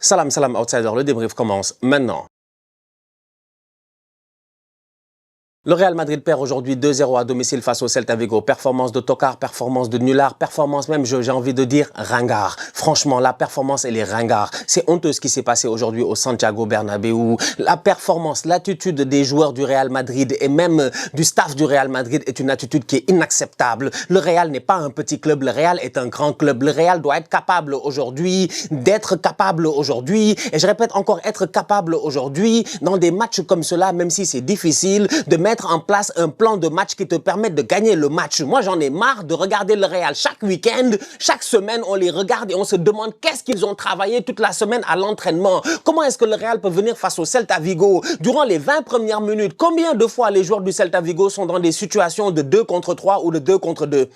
Salam, salam, outsider, le débrief commence maintenant. Le Real Madrid perd aujourd'hui 2-0 à domicile face au Celta Vigo. Performance de tocard, performance de nulard, performance même, j'ai envie de dire, ringard. Franchement, la performance, elle est ringard. C'est honteux ce qui s'est passé aujourd'hui au Santiago Bernabéu. La performance, l'attitude des joueurs du Real Madrid et même du staff du Real Madrid est une attitude qui est inacceptable. Le Real n'est pas un petit club, le Real est un grand club. Le Real doit être capable aujourd'hui, et je répète encore, être capable aujourd'hui, dans des matchs comme cela, même si c'est difficile, de mettre en place un plan de match qui te permette de gagner le match. Moi, j'en ai marre de regarder le Real chaque week-end, chaque semaine, on les regarde et on se demande qu'est-ce qu'ils ont travaillé toute la semaine à l'entraînement. Comment est-ce que le Real peut venir face au Celta Vigo durant les 20 premières minutes? Combien de fois les joueurs du Celta Vigo sont dans des situations de 2 contre 3 ou de 2 contre 2?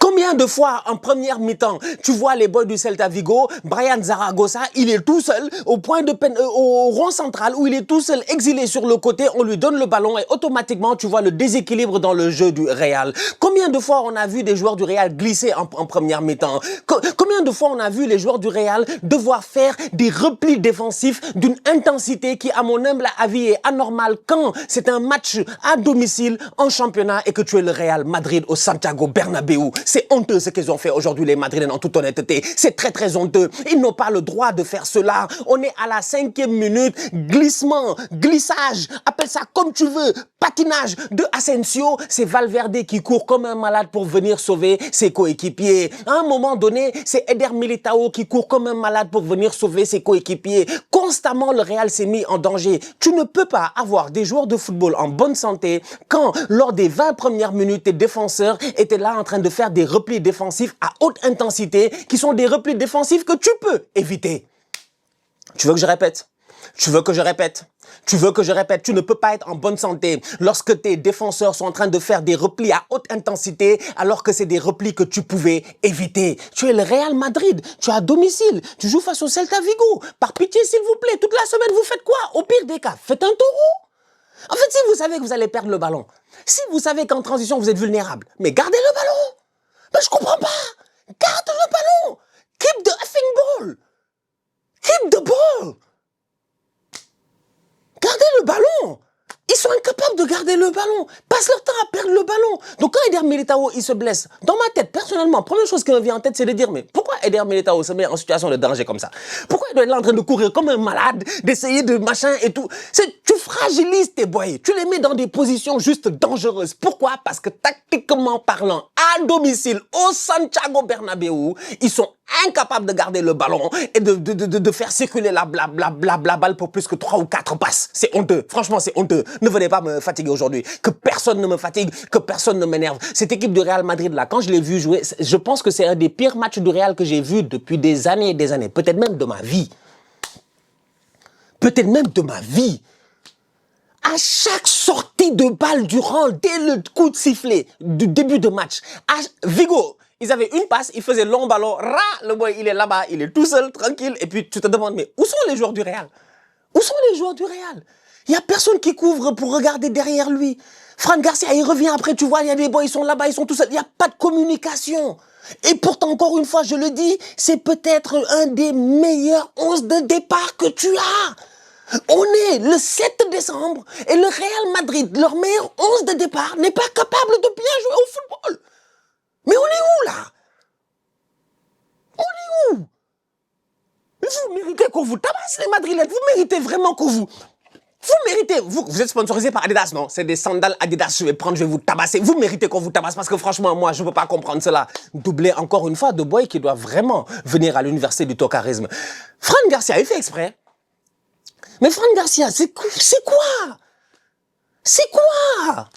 Combien de fois en première mi-temps tu vois les boys du Celta Vigo, Brian Zaragoza, il est tout seul au point de peine, au rond central où il est tout seul exilé sur le côté, on lui donne le ballon et automatiquement tu vois le déséquilibre dans le jeu du Real. Combien de fois on a vu des joueurs du Real glisser en première mi-temps? Combien de fois on a vu les joueurs du Real devoir faire des replis défensifs d'une intensité qui, à mon humble avis, est anormale quand c'est un match à domicile en championnat et que tu es le Real Madrid au Santiago Bernabéu? C'est honteux ce qu'ils ont fait aujourd'hui les Madrilènes en toute honnêteté. C'est très très honteux. Ils n'ont pas le droit de faire cela. On est à la 5e minute. Glissement, glissage, appelle ça comme tu veux. Patinage de Asensio. C'est Valverde qui court comme un malade pour venir sauver ses coéquipiers. À un moment donné, c'est Eder Militao qui court comme un malade pour venir sauver ses coéquipiers. Constamment, le Real s'est mis en danger. Tu ne peux pas avoir des joueurs de football en bonne santé quand, lors des 20 premières minutes, tes défenseurs étaient là en train de faire des replis défensifs à haute intensité qui sont des replis défensifs que tu peux éviter. Tu veux que je répète? Tu veux que je répète? Tu veux que je répète? Tu ne peux pas être en bonne santé lorsque tes défenseurs sont en train de faire des replis à haute intensité alors que c'est des replis que tu pouvais éviter. Tu es le Real Madrid, tu es à domicile, tu joues face au Celta Vigo. Par pitié, s'il vous plaît, toute la semaine, vous faites quoi? Au pire des cas, faites un taureau. En fait, si vous savez que vous allez perdre le ballon, si vous savez qu'en transition, vous êtes vulnérable, mais gardez le ballon. Mais je comprends pas. Garde le ballon. Keep the effing ball. Keep the ball. Gardez le ballon. Ils sont incapables de garder le ballon. Passent leur temps à perdre le ballon. Donc quand Eder Militao, il se blesse, dans ma tête, personnellement, première chose qui me vient en tête, c'est de dire, mais pourquoi Eder Militao se met en situation de danger comme ça? Pourquoi il doit être là en train de courir comme un malade, d'essayer de machin et tout? Tu fragilises tes boys. Tu les mets dans des positions juste dangereuses. Pourquoi? Parce que tactiquement parlant, à domicile, au Santiago Bernabéu, ils sont incapables de garder le ballon et de faire circuler la balle pour plus que 3 ou 4 passes. C'est honteux. Franchement, c'est honteux. Ne venez pas me fatiguer aujourd'hui. Que personne ne me fatigue, que personne ne m'énerve. Cette équipe du Real Madrid là, quand je l'ai vu jouer, je pense que c'est un des pires matchs du Real que j'ai vu depuis des années et des années. Peut-être même de ma vie. Peut-être même de ma vie. À chaque sortie de balle dès le coup de sifflet du début de match, Vigo, ils avaient une passe, ils faisaient long ballon, le boy il est là-bas, il est tout seul, tranquille, et puis tu te demandes, mais où sont les joueurs du Real? Où sont les joueurs du Real? Il n'y a personne qui couvre pour regarder derrière lui. Fran Garcia, il revient après, tu vois, il y a des boys, ils sont là-bas, ils sont tout seuls, il n'y a pas de communication. Et pourtant, encore une fois, je le dis, c'est peut-être un des meilleurs 11 de départ que tu as. On est le 7 décembre et le Real Madrid, leur meilleur 11 de départ, n'est pas capable de bien jouer au football. Mais on est où là? On est où? Vous méritez qu'on vous tabasse les Madrilènes, vous méritez vraiment qu'on vous... Vous méritez, vous êtes sponsorisé par Adidas, non? C'est des sandales Adidas, je vais vous tabasser. Vous méritez qu'on vous tabasse parce que franchement, moi, je ne peux pas comprendre cela. Doublé encore une fois de boys qui doivent vraiment venir à l'université du tocarisme. Fran Garcia, il fait exprès. Mais Fran Garcia, c'est quoi? C'est quoi?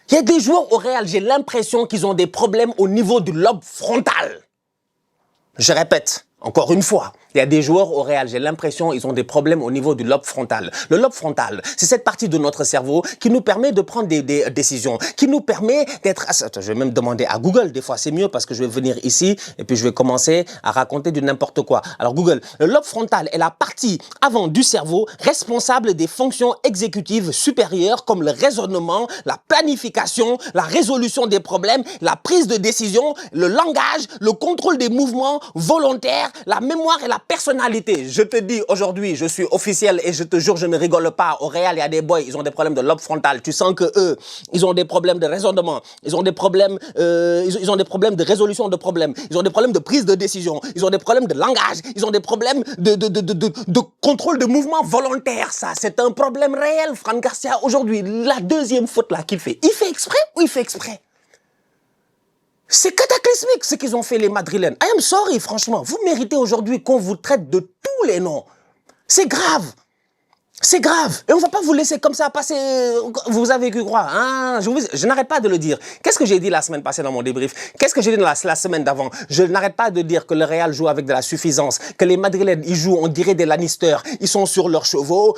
Il y a des joueurs au Real, j'ai l'impression qu'ils ont des problèmes au niveau du lobe frontal. Je répète, encore une fois, il y a des joueurs au Real, j'ai l'impression qu'ils ont des problèmes au niveau du lobe frontal. Le lobe frontal, c'est cette partie de notre cerveau qui nous permet de prendre des décisions, qui nous permet d'être... Attends, je vais même demander à Google, des fois c'est mieux parce que je vais venir ici et puis je vais commencer à raconter du n'importe quoi. Alors Google, le lobe frontal est la partie avant du cerveau responsable des fonctions exécutives supérieures comme le raisonnement, la planification, la résolution des problèmes, la prise de décision, le langage, le contrôle des mouvements volontaires caractère, la mémoire et la personnalité. Je te dis aujourd'hui, je suis officiel et je te jure, je ne rigole pas. Au Real, il y a des boys, ils ont des problèmes de lobe frontal. Tu sens que eux, ils ont des problèmes de raisonnement. Ils ont des problèmes, ils ont des problèmes de résolution de problèmes. Ils ont des problèmes de prise de décision. Ils ont des problèmes de langage. Ils ont des problèmes de contrôle de mouvement volontaire. Ça, c'est un problème réel. Fran Garcia, aujourd'hui, la deuxième faute là qu'il fait, il fait exprès ou il fait exprès? C'est cataclysmique ce qu'ils ont fait les Madrilènes. I am sorry, franchement. Vous méritez aujourd'hui qu'on vous traite de tous les noms. C'est grave. C'est grave. Et on ne va pas vous laisser comme ça passer. Vous avez cru croire. Hein? Je n'arrête pas de le dire. Qu'est-ce que j'ai dit la semaine passée dans mon débrief? Qu'est-ce que j'ai dit dans la semaine d'avant? Je n'arrête pas de dire que le Real joue avec de la suffisance. Que les Madrilènes, ils jouent, on dirait des Lannister. Ils sont sur leurs chevaux.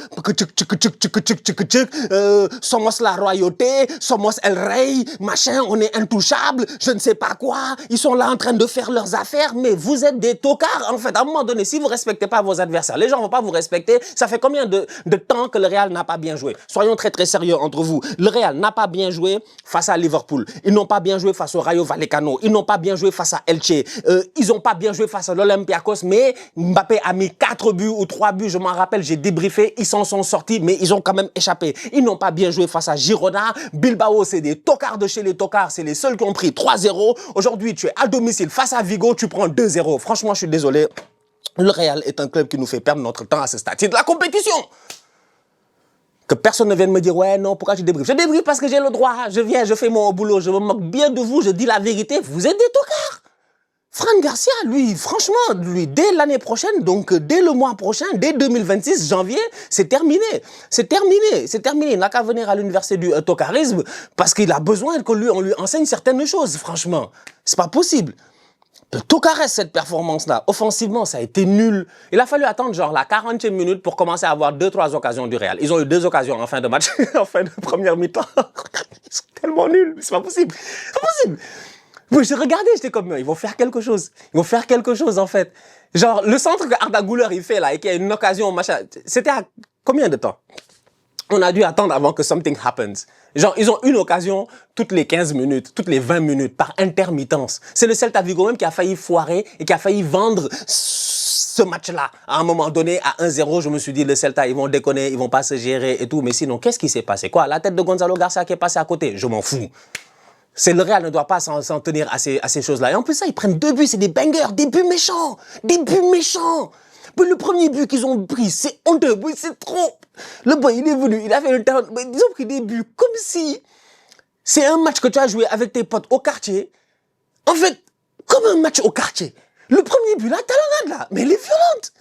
Somos la royauté. Somos el rey. Machin, on est intouchable. Je ne sais pas quoi. Ils sont là en train de faire leurs affaires. Mais vous êtes des tocards. En fait, à un moment donné, si vous ne respectez pas vos adversaires, les gens ne vont pas vous respecter. Ça fait combien de temps que le Real n'a pas bien joué? Soyons très très sérieux entre vous. Le Real n'a pas bien joué face à Liverpool. Ils n'ont pas bien joué face au Rayo Vallecano. Ils n'ont pas bien joué face à Elche. Ils n'ont pas bien joué face à l'Olympiakos. Mais Mbappé a mis 4 buts ou 3 buts. Je m'en rappelle, j'ai débriefé. Ils s'en sont sortis, mais ils ont quand même échappé. Ils n'ont pas bien joué face à Girona. Bilbao, c'est des tocards de chez les tocards. C'est les seuls qui ont pris 3-0. Aujourd'hui, tu es à domicile face à Vigo. Tu prends 2-0. Franchement, je suis désolé. Le Real est un club qui nous fait perdre notre temps à ce stade. C'est de la compétition. Que personne ne vienne me dire, ouais, non, pourquoi tu débriefes? Je débriefe parce que j'ai le droit. Je viens, je fais mon boulot, je me moque bien de vous, je dis la vérité. Vous êtes des tocards. Fran Garcia, lui, franchement, lui, dès l'année prochaine, donc dès le mois prochain, dès 2026, janvier, c'est terminé. C'est terminé. C'est terminé. Il n'a qu'à venir à l'université du tocarisme parce qu'il a besoin que lui, on lui enseigne certaines choses, franchement. C'est pas possible. Tocarès, cette performance-là, offensivement, ça a été nul. Il a fallu attendre genre la 40e minute pour commencer à avoir 2-3 occasions du Real. Ils ont eu 2 occasions en fin de match, en fin de première mi-temps. Ils sont tellement nuls, c'est pas possible. C'est pas possible. Oui, j'ai regardé, j'étais comme, ils vont faire quelque chose. Ils vont faire quelque chose, en fait. Genre, le centre que Arda Güler, il fait là, et qu'il y a une occasion, machin, c'était à combien de temps? On a dû attendre avant que something happens. Genre, ils ont une occasion toutes les 15 minutes, toutes les 20 minutes, par intermittence. C'est le Celta Vigo même qui a failli foirer et qui a failli vendre ce match-là. À un moment donné, à 1-0, je me suis dit, le Celta, ils vont déconner, ils vont pas se gérer et tout. Mais sinon, qu'est-ce qui s'est passé? Quoi? La tête de Gonzalo Garcia qui est passée à côté? Je m'en fous. C'est le Real ne doit pas s'en tenir à ces choses-là. Et en plus, ça, ils prennent 2 buts, c'est des bangers, des buts méchants. Des buts méchants. Le premier but qu'ils ont pris, c'est honteux, c'est trop. Le boy, il est venu, il a fait le talent. Ils ont pris des buts comme si c'est un match que tu as joué avec tes potes au quartier. En fait, comme un match au quartier. Le premier but, la talonnade là, mais elle est violente.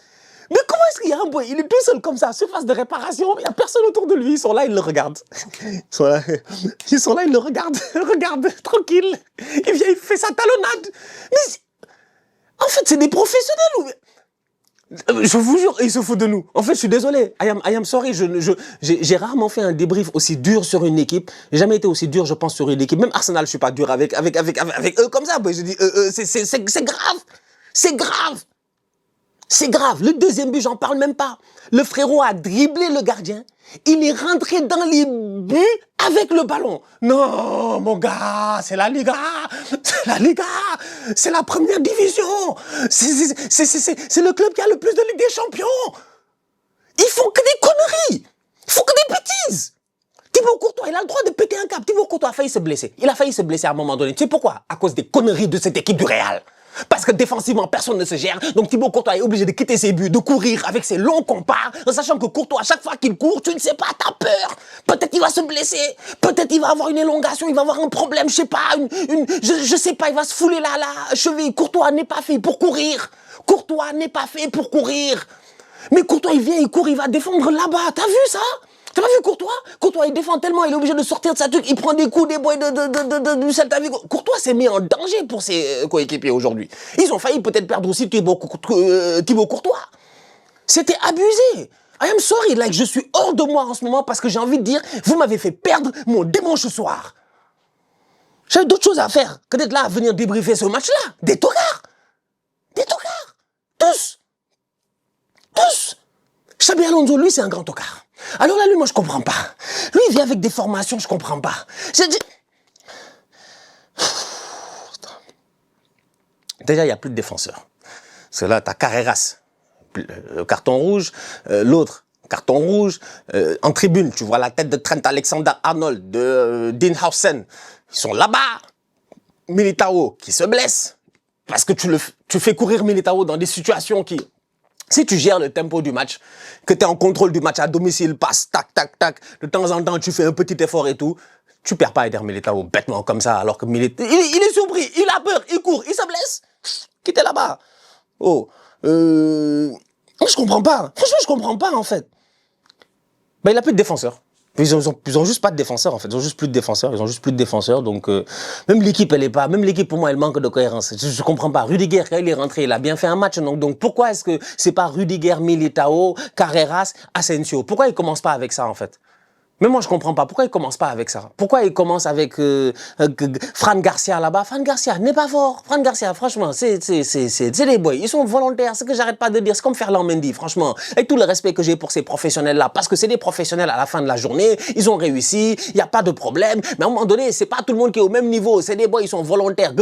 Mais comment est-ce qu'il y a un boy, il est tout seul comme ça, surface de réparation, il n'y a personne autour de lui, ils sont là, ils le regardent. Ils sont là, ils le regardent, regardent, tranquille. Il vient, il fait sa talonnade. Mais en fait, c'est des professionnels. Je vous jure, ils se foutent de nous. En fait, je suis désolé. I am sorry. J'ai rarement fait un débrief aussi dur sur une équipe. J'ai jamais été aussi dur, je pense, sur une équipe. Même Arsenal, je suis pas dur avec eux comme ça. Je dis, c'est grave. C'est grave. C'est grave. Le deuxième but, j'en parle même pas. Le frérot a dribblé le gardien. Il est rentré dans les buts avec le ballon. Non, mon gars, c'est la Liga. C'est la Liga. C'est la première division. C'est le club qui a le plus de Ligue des Champions. Ils font que des conneries. Ils font que des bêtises. Thibaut Courtois, il a le droit de péter un câble. Thibaut Courtois a failli se blesser. Il a failli se blesser à un moment donné. Tu sais pourquoi? À cause des conneries de cette équipe du Real. Parce que défensivement, personne ne se gère. Donc Thibaut Courtois est obligé de quitter ses buts, de courir avec ses longs compas, en sachant que Courtois, à chaque fois qu'il court, tu ne sais pas, t'as peur. Peut-être il va se blesser. Peut-être il va avoir une élongation, il va avoir un problème, je sais pas, je sais pas, il va se fouler la cheville. Courtois n'est pas fait pour courir. Courtois n'est pas fait pour courir. Mais Courtois, il vient, il court, il va défendre là-bas. T'as vu ça? T'as pas vu Courtois? Courtois, il défend tellement, il est obligé de sortir de sa truc, il prend des coups des boys du Celta Vigo. Courtois s'est mis en danger pour ses coéquipiers aujourd'hui. Ils ont failli peut-être perdre aussi Thibaut Courtois. C'était abusé. I am sorry, like, je suis hors de moi en ce moment parce que j'ai envie de dire, vous m'avez fait perdre mon dimanche soir. J'avais d'autres choses à faire que d'être là à venir débriefer ce match-là. Des tocards. Des tocards. Tous. Tous. Xabi Alonso, lui, c'est un grand tocard. Alors là, lui, moi, je comprends pas. Lui, il vient avec des formations, je comprends pas. Déjà, il n'y a plus de défenseurs. C'est là, t'as Carreras, carton rouge, l'autre, carton rouge, en tribune, tu vois la tête de Trent Alexander-Arnold, de Dean Howson, ils sont là-bas. Militao qui se blesse, parce que tu fais courir Militao dans des situations qui... Si tu gères le tempo du match, que tu es en contrôle du match à domicile, passe, tac, tac, tac, de temps en temps tu fais un petit effort et tout, tu perds pas Eder Militao bêtement comme ça, alors que Militao, il est surpris, il a peur, il court, il se blesse, quittez là-bas. Oh, moi je comprends pas, franchement je comprends pas en fait. Ben il a plus de défenseurs. Ils ont juste pas de défenseurs en fait, ils ont juste plus de défenseurs, donc même l'équipe elle est pas, même l'équipe pour moi elle manque de cohérence, je comprends pas. Rudiger quand il est rentré, il a bien fait un match, donc pourquoi est-ce que c'est pas Rudiger, Militao, Carreras, Asensio? Pourquoi il commence pas avec ça en fait? Mais moi, je comprends pas. Pourquoi il commence pas avec ça? Pourquoi il commence avec Fran Garcia là-bas? Fran Garcia n'est pas fort. Fran Garcia, franchement, c'est des boys. Ils sont volontaires. Ce que j'arrête pas de dire, c'est comme Ferland Mendy, franchement. Avec tout le respect que j'ai pour ces professionnels-là, parce que c'est des professionnels à la fin de la journée. Ils ont réussi. Il y a pas de problème. Mais à un moment donné, c'est pas tout le monde qui est au même niveau. C'est des boys, ils sont volontaires.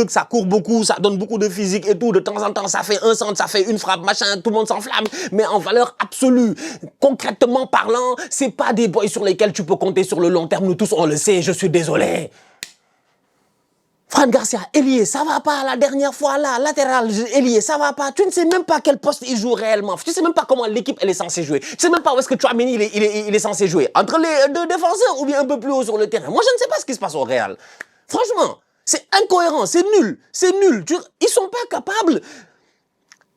Ça court beaucoup, ça donne beaucoup de physique et tout. De temps en temps, ça fait un centre, ça fait une frappe, machin. Tout le monde s'enflamme. Mais en valeur absolue, concrètement parlant, c'est pas des boys sur lesquels tu peux compter sur le long terme. Nous tous, on le sait, je suis désolé. Fran Garcia, ailier, ça va pas la dernière fois là, latéral, ailier, ça va pas. Tu ne sais même pas quel poste il joue réellement. Tu sais même pas comment l'équipe elle est censée jouer. Tu sais même pas où est-ce que Tchouaméni il est censé jouer. Entre les deux défenseurs ou bien un peu plus haut sur le terrain. Moi, je ne sais pas ce qui se passe au Real. Franchement, c'est incohérent, c'est nul, c'est nul. Ils sont pas capables.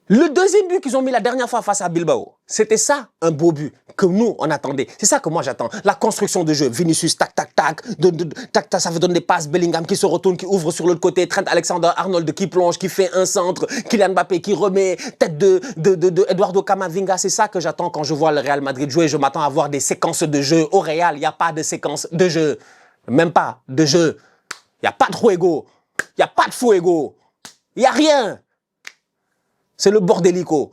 Le deuxième but qu'ils ont mis la dernière fois face à Bilbao, c'était ça, un beau but que nous, on attendait. C'est ça que moi, j'attends. La construction de jeu. Vinicius, tac, tac, tac. Tac, tac, ça veut donner des passes. Bellingham qui se retourne, qui ouvre sur l'autre côté. Trent Alexander-Arnold qui plonge, qui fait un centre. Kylian Mbappé qui remet. Tête de Eduardo Camavinga. C'est ça que j'attends quand je vois le Real Madrid jouer. Je m'attends à voir des séquences de jeu. Au Real, il n'y a pas de séquence de jeu. Même pas de jeu. Il n'y a pas de juego. Il n'y a pas de fuego. Il n'y a rien. C'est le bordélico.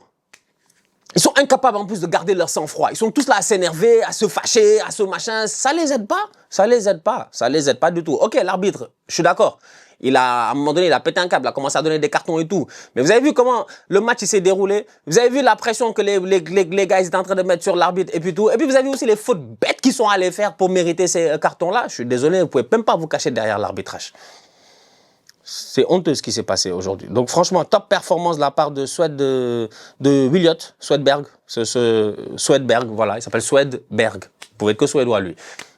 Ils sont incapables en plus de garder leur sang-froid. Ils sont tous là à s'énerver, à se fâcher, à se machin. Ça les aide pas. Ça les aide pas. Ça les aide pas du tout. Ok, l'arbitre, je suis d'accord. À un moment donné, il a pété un câble, il a commencé à donner des cartons et tout. Mais vous avez vu comment le match s'est déroulé? Vous avez vu la pression que les gars ils étaient en train de mettre sur l'arbitre et puis tout. Et puis vous avez vu aussi les fautes bêtes qu'ils sont allés faire pour mériter ces cartons-là. Je suis désolé, vous pouvez même pas vous cacher derrière l'arbitrage. C'est honteux ce qui s'est passé aujourd'hui. Donc franchement, top performance de la part de Swedberg, Swedberg, voilà, il s'appelle Swedberg. Vous pouvez être que suédois lui.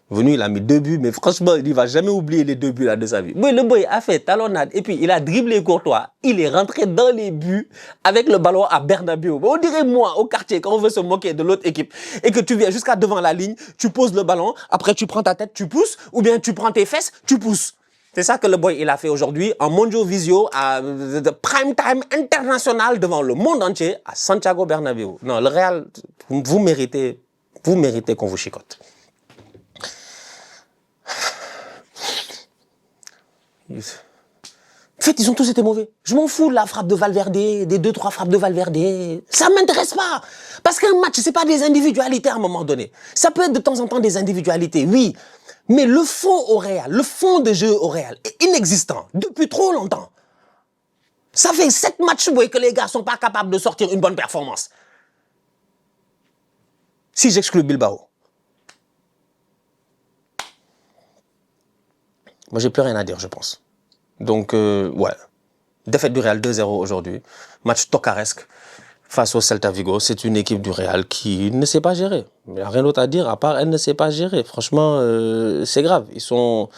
Venu, il a mis 2 buts, mais franchement, il ne va jamais oublier les 2 buts là de sa vie. Oui, le boy a fait talonnade et puis il a dribblé Courtois. Il est rentré dans les buts avec le ballon à Bernabéu. On dirait moi, au quartier, quand on veut se moquer de l'autre équipe et que tu viens jusqu'à devant la ligne, tu poses le ballon, après tu prends ta tête, tu pousses, ou bien tu prends tes fesses, tu pousses. C'est ça que le boy il a fait aujourd'hui en Mondio Visio de prime time international devant le monde entier à Santiago Bernabéu. Non, le Real, vous méritez qu'on vous chicote. En fait, ils ont tous été mauvais. Je m'en fous de la frappe de Valverde, des 2-3 frappes de Valverde. Ça m'intéresse pas. Parce qu'un match, c'est pas des individualités à un moment donné. Ça peut être de temps en temps des individualités, oui. Mais le fond au Real, le fond de jeu au Real est inexistant depuis trop longtemps. Ça fait 7 matchs que les gars sont pas capables de sortir une bonne performance. Si j'exclus Bilbao. Moi, j'ai plus rien à dire, je pense. Donc, ouais. Défaite du Real 2-0 aujourd'hui. Match tocaresque face au Celta Vigo. C'est une équipe du Real qui ne sait pas gérer. Il n'y a rien d'autre à dire à part elle ne sait pas gérer. Franchement, c'est grave. Ils sont...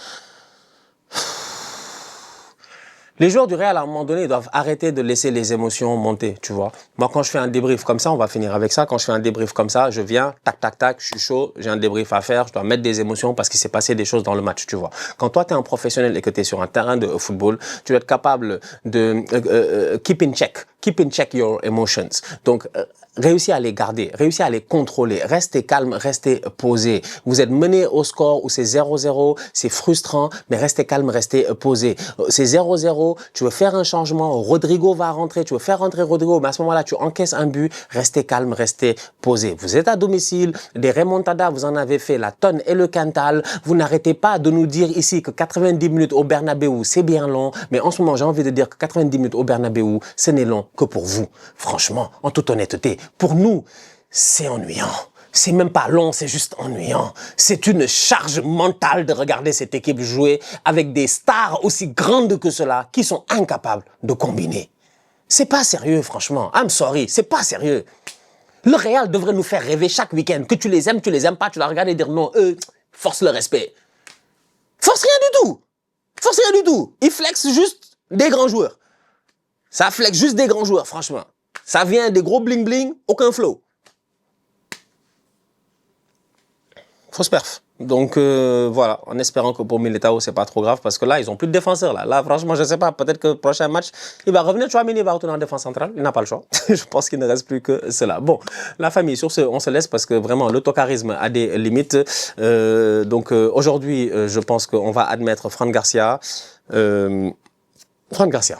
Les joueurs du Real, à un moment donné, doivent arrêter de laisser les émotions monter, tu vois. Moi, quand je fais un débrief comme ça, on va finir avec ça. Quand je fais un débrief comme ça, je viens, tac, tac, tac, je suis chaud, j'ai un débrief à faire, je dois mettre des émotions parce qu'il s'est passé des choses dans le match, tu vois. Quand toi, tu es un professionnel et que tu es sur un terrain de football, tu dois être capable de keep in check your emotions. Donc, réussissez à les garder, réussissez à les contrôler, restez calme, restez posé. Vous êtes mené au score où c'est 0-0, c'est frustrant, mais restez calme, restez posé. C'est 0-0, 0, tu veux faire un changement, Rodrigo va rentrer, tu veux faire rentrer Rodrigo, mais à ce moment-là, tu encaisses un but, restez calme, restez posé. Vous êtes à domicile, des remontadas, vous en avez fait la tonne et le Cantal. Vous n'arrêtez pas de nous dire ici que 90 minutes au Bernabéu, c'est bien long, mais en ce moment, j'ai envie de dire que 90 minutes au Bernabéu, ce n'est long que pour vous. Franchement, en toute honnêteté, pour nous, c'est ennuyant. C'est même pas long, c'est juste ennuyant. C'est une charge mentale de regarder cette équipe jouer avec des stars aussi grandes que cela qui sont incapables de combiner. C'est pas sérieux, franchement. I'm sorry, c'est pas sérieux. Le Real devrait nous faire rêver chaque week-end. Que tu les aimes pas, tu la regardes et dire non, force le respect. Force rien du tout. Force rien du tout. Ils flexent juste des grands joueurs. Ça flexe juste des grands joueurs, franchement. Ça vient des gros bling-bling, aucun flow. Fausse perf. Donc voilà, en espérant que pour Militao, c'est pas trop grave, parce que là, ils ont plus de défenseurs. Là, franchement, je sais pas, peut-être que le prochain match, il va revenir, Tchouaméni va retourner en défense centrale, il n'a pas le choix. Je pense qu'il ne reste plus que cela. Bon, la famille, sur ce, on se laisse parce que vraiment, l'autocharisme a des limites. Aujourd'hui, je pense qu'on va admettre Fran Garcia. Fran Garcia.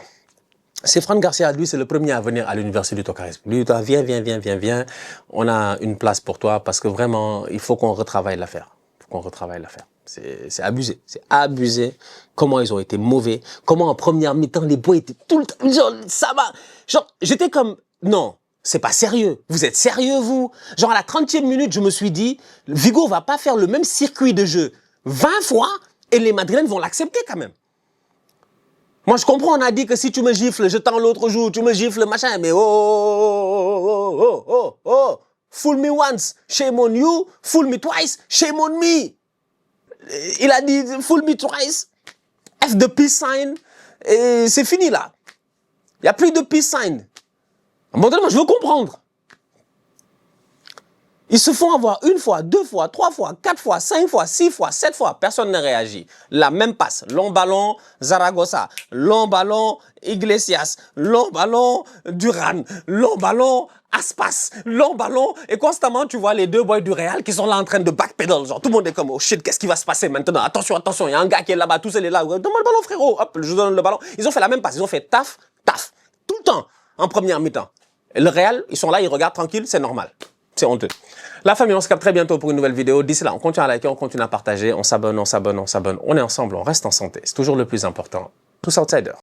C'est Fran Garcia, lui, c'est le premier à venir à l'université du Tocarisme. Lui, viens. On a une place pour toi parce que vraiment, il faut qu'on retravaille l'affaire. C'est abusé. C'est abusé. Comment ils ont été mauvais. Comment en première mi-temps, les boys étaient tout le temps. Genre, ça va. Genre, j'étais comme, non, c'est pas sérieux. Vous êtes sérieux, vous? Genre, à la 30e minute, je me suis dit, Vigo va pas faire le même circuit de jeu 20 fois et les Madrilènes vont l'accepter quand même. Moi, je comprends, on a dit que si tu me gifles, je tends l'autre joue, tu me gifles, machin, mais oh, fool me once, shame on you, fool me twice, shame on me. Il a dit, fool me twice, F de peace sign, et c'est fini là. Il n'y a plus de peace sign. À un moment donné, moi, je veux comprendre. Ils se font avoir une fois, deux fois, trois fois, quatre fois, cinq fois, six fois, sept fois. Personne ne réagit. La même passe. Long ballon, Zaragoza. Long ballon, Iglesias. Long ballon, Duran. Long ballon, Aspas. Long ballon. Et constamment, tu vois les deux boys du Real qui sont là en train de backpedal. Genre, tout le monde est comme, oh shit, qu'est-ce qui va se passer maintenant? Attention, il y a un gars qui est là-bas, tout seul est là. Donne-moi le ballon, frérot. Hop, je donne le ballon. Ils ont fait la même passe. Ils ont fait taf. Tout le temps, en première mi-temps. Et le Real, ils sont là, ils regardent tranquille, c'est normal. C'est honteux. La famille, on se capte très bientôt pour une nouvelle vidéo. D'ici là, on continue à liker, on continue à partager, on s'abonne. On est ensemble, on reste en santé. C'est toujours le plus important. Tous outsiders.